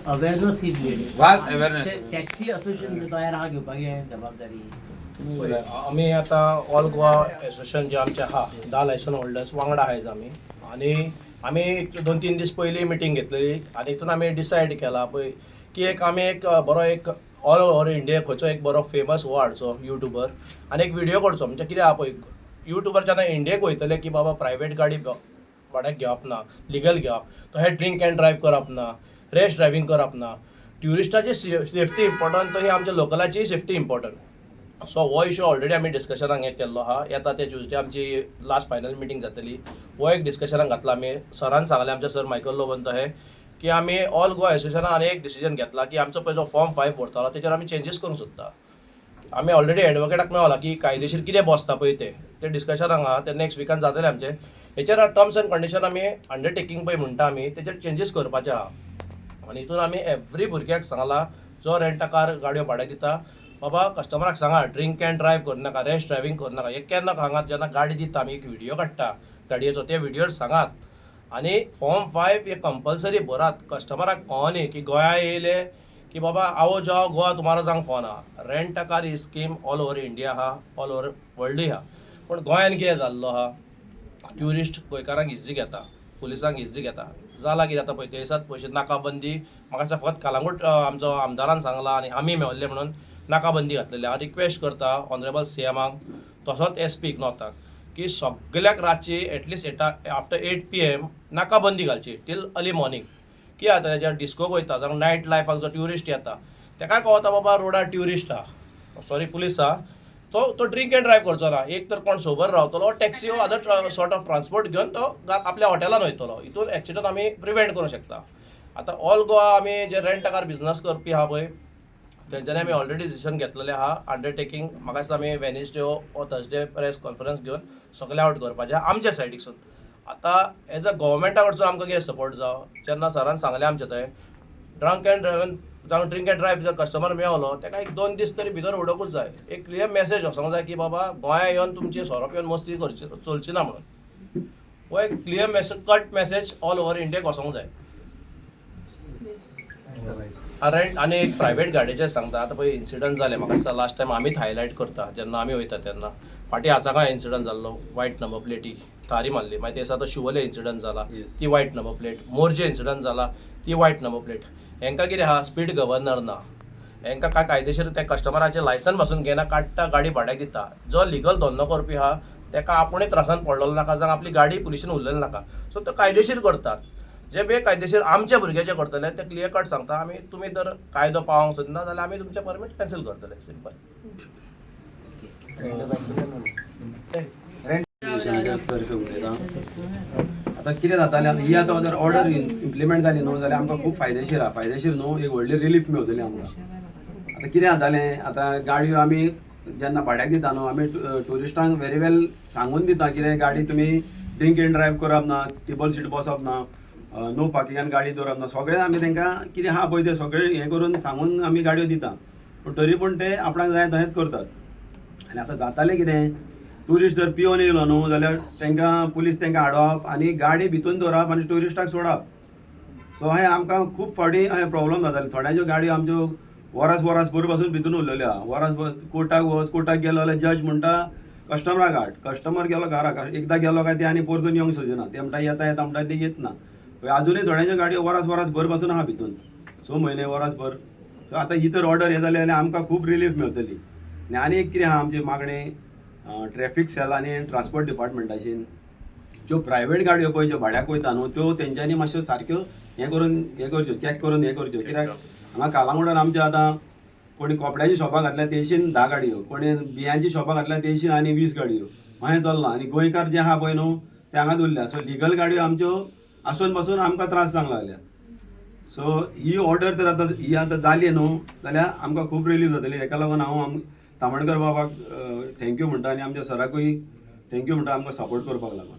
awareness ही taxi association तयार हा घेवपाक जबाबदारी आम्ही आता ऑल गोवा एसोसिएशन जे आमचे आहा 10 लायसन होल्डर्स वांगडा आहात आम्ही 2-3 दीस पयलीं मिटींग घेतलेली आनी हितून आमी डिसायड केला पळय की आमी एक बरो एक ऑल ओव्हर इंडिया खंयचो एक बरो फेमस हो हाडचो युट्यूबर आनी एक व्हिडिओ करचो म्हणजे कितें आहा पळय युट्यूबर जेन्ना इंडियेक वयतले की बाबा प्रायवेट गाडी भाड्याक घेवप ना लिगल घेवप तो हे ड्रिंक एंड ड्रायव्ह करप ना रॅश ड्रायव्हिंग करप ना ट्युरिस्टाची सेफ्टी इम्पॉर्टंट तो ही आमच्या लोकलाची सेफ्टी इम्पॉर्टंट सो हो इशू ऑलरेडी आमी डिस्कशनाक हे केल्लो आहा येता ते ट्युजडे आमची लास्ट फायनल मिटींग जातली हो एक डिस्कशनाक घातला आमी सरान सांगलें आमच्या सर मायकल लोबन तो हे की आमी ऑल गोवा एसोसिएशनान एक डिसिजन घेतला की आमचो पळय जो फॉर्म 5 भरतालो तेचेर आमी चेंजीस करूंक सोदता आमी ऑलरेडी एडवोकेटाक मेळला की कायदेशीर कितें बसता पळय ते डिस्कशनाक आहा ते नेक्स्ट विकान जातले आमचे हेचेर टर्म्स एंड कंडिशन आमी अंडरटेकींग पळय म्हणटा आमी तेचेर चेंजीस करपाचे आहा आनी हितून आमी एवरी भुरग्याक सांगला जो रेंट अ कार गाडयो भाड्याक दिता बाबा कस्टमराक सांगा ड्रिंक एंड ड्रायव्ह करूं नाका रॅश ड्रायव्हिंग करूं नाका एक केन्ना सांगात जेन्ना गाडी दिता आमी एक व्हिडिओ काडटा गाडयेचो ते व्हिडिओर सांगात आनी फॉर्म 5 हे कंपल्सरी भरात कस्टमराक कळोनी की गोंया येयले की बाबा आओ जाओ गोवा तुम्हारा जांग फोन आहा rent a car he scheme all over India आहा ऑल ओव्हर वर्ल्डूय आहा पूण गोंयान कितें जाल्लो आहा ट्युरिस्ट गोंयकारांक इज्जी घेता पुलिसांक इज्जी घेता जाला कितें जाता पळय ते दिसात पयशे नाकाबंदी म्हाका दिसता फकत कालांगूट आमचो आमदारान सांगला आनी आमी मेळ्ळले म्हणून नाकाबंदी घातलेली हांव रिक्वेस्ट करता ऑनरेबल CMाक तसोच SP नॉर्थाक की सगळ्याक रातची एटलिस्ट आफ्टर 8 PM नाकाबंदी घालची टील अर्ली मॉर्निंग कितें जाता ज्या डिस्कोक वयता जावं नायट लायफाक जो ट्युरिस्ट येता ताका कळटा बाबा रोडार ट्युरिस्ट आहा सॉरी पुलीस आहा तो ड्रिंक एंड ड्रायव्ह करचो ना एक तर कोण सोबर रावतलो टॅक्सी वो अदर सॉर्ट ऑफ ट्रान्सपोर्ट घेवन तो आपल्या हॉटेलान वयतलो हितून एक्सिडंट आमी प्रिवेंट करूंक शकता आतां ऑल गोवा आमी जे रेंट अ कार बिजनस करपी आहा पळय तेंच्यांनी आमी ऑलरेडी डिसिजन घेतलेलें आहा अंडरटेकींग म्हाका दिसता आमी वेनसडे ओ थर्सडे प्रेस कॉन्फरन्स घेवन सगळे आउट करपाचें आमच्या सायडीकसून आतां एज अ गव्हर्मेंटा कडसून आमकां कितें सपोर्ट जावं जेन्ना सरान सांगलें आमचें थंय ड्रंक एंड ड्रायव्ह जावं ड्रिंक एंड ड्रायव्ह जर कस्टमर मेळलो ताका 1-2 दीस तरी भितर उडोवंकूच जाय एक क्लियर मॅसेज वचोंक जाय की बाबा गोंया येवन तुमची सोरो पिवन मस्ती करची चलची ना म्हणून हो एक clear message cut message all over इंडियाक वचोंक जाय आनी एक प्रायवेट गाडयेचें सांगता आतां पळय इन्सिडंट जाले म्हाका दिसता लास्ट टायम आमीच हायलायट करता जेन्ना आमी वयता तेन्ना फाटीं आचाकां इन्सिडंट जाल्लो वायट नंबर प्लेटी थारी मारली मागीर ते दिसा तो शिवोले इन्सिडंट जाला ती वायट नंबर प्लेट मोर्जे इन्सिडंट जाला ती वायट नंबर प्लेट हेंकां कितें आहा स्पीड गव्हर्नर ना हेंकां काय कायदेशीर त्या कस्टमराचें लायसन पासून घेना काडटा गाडी भाड्याक दिता जो लिगल धंदो करपी आहा ताका आपुणूय त्रासान पडलेलो नाका जावं आपली गाडी पुलिशेन उरलेली नाका सो तो कायदेशीर करतात जे बेकायदेशीर आमच्या भुरग्याचे करतले ते क्लियर कट सांगता आमी तुमी जर कायदो पावोंक सोदना जाल्यार आमी तुमचें परमीट कॅन्सल करतले सिंपल आता कितें जातालें आतां ही आतां जर ऑर्डर इम्प्लिमेंट जाली न्हू जाल्यार आमकां खूब फायदेशीर आहा फायदेशीर न्हू एक व्हडली रिलीफ मेळटली आमकां आतां कितें जातालें आतां गाडयो आमी जेन्ना भाड्याक दिता न्हू आमी ट्युरिस्टांक वेरी वेल सांगून दिता कितें गाडी तुमी ड्रिंक एंड ड्रायव्ह करप ना टेबल सीट बसप ना नो पार्किंगान गाडी दवरप ना सगळें आमी तांकां कितें आहा पळय तें सगळें हें करून सांगून आमी गाडयो दिता पूण तरी पूण ते आपणाक जाय तशेंच करतात आनी आतां जातालें कितें ट्युरिस्ट जर पिवन येयलो न्हू जाल्यार तांकां पुलीस तांकां हाडप आनी गाडी भितून दवरप आनी ट्युरिस्टाक सोडप सो हें आमकां खूब फावटी हें प्रॉब्लम जातालें थोड्यांच्यो गाडयो आमच्यो वरास भर पासून भितून उरलेल्यो आहा वरास कोर्टाक गेलो जाल्यार जज म्हणटा कस्टमराक हाड कस्टमर गेलो घरा एकदां गेलो काय ते आनी परतून येवंक सोदिना ते म्हणटा येता म्हणटा ते येत ना आजुनूय थोड्यांच्यो गाडयो वरास भर पासून आहा भितून 6 म्हयने वरास भर सो आतां ही तर ऑर्डर हें जाली जाल्यार आमकां खूब रिलीफ मेळटली आनी एक कितें आहा आमची मागणी ट्रॅफिक सेल आनी ट्रान्सपोर्ट डिपार्टमेंटाची ज्यो प्रायवेट गाडयो पळय ज्यो भाड्याक वयता न्हू त्यो तेंच्यांनी मातश्यो सारक्यो हें करच्यो चॅक करून हें करच्यो कित्याक हांगा कालांगुटार आमचे आतां कोणी कपड्याची शॉपां घातल्या तेंशीन 10 गाडयो कोणी बियांची शॉपां घातल्या तेंशीन आनी 20 गाडयो हें चल्लां आनी गोंयकार जे आहा पळय न्हू ते हांगाच उरल्या सो लिगल गाडयो आमच्यो आसून पासून आमकां त्रास जावंक लागल्या सो ही ऑर्डर तर आतां जाली न्हू जाल्यार आमकां खूब रिलीफ जातली हेका लागून हांव तामणकर बाबाक थँक्यू म्हणटा आनी आमच्या सराकूय थँक्यू म्हणटा आमकां सपोर्ट करपाक लागून